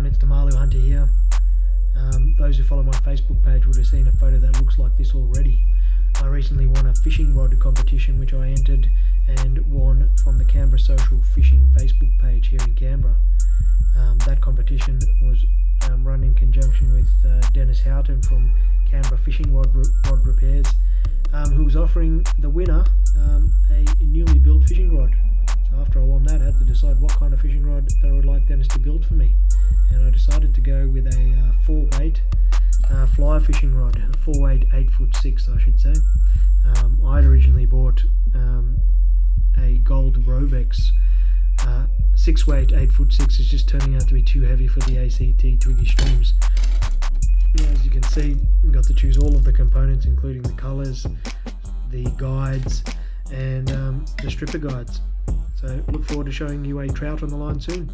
it's the Marloo Hunter here. Those who follow my Facebook page would have seen a photo that looks like this already. I recently won a fishing rod competition which I entered and won from the Canberra Social Fishing Facebook page here in Canberra. That competition was run in conjunction with Dennis Houghton from Canberra Fishing Rod Repairs, who was offering the winner a newly built fishing rod. So after I won that, I had to decide what kind of fishing rod that I would like Dennis to build for me, and I decided to go with a 4-weight fly fishing rod, a 4-weight 8'6" I should say. I'd originally bought a Gold Rovex 6-weight 8'6". Is just turning out to be too heavy for the ACT Twiggy Streams. Yeah, as you can see, I got to choose all of the components, including the colours, the guides, and the stripper guides. So look forward to showing you a trout on the line soon.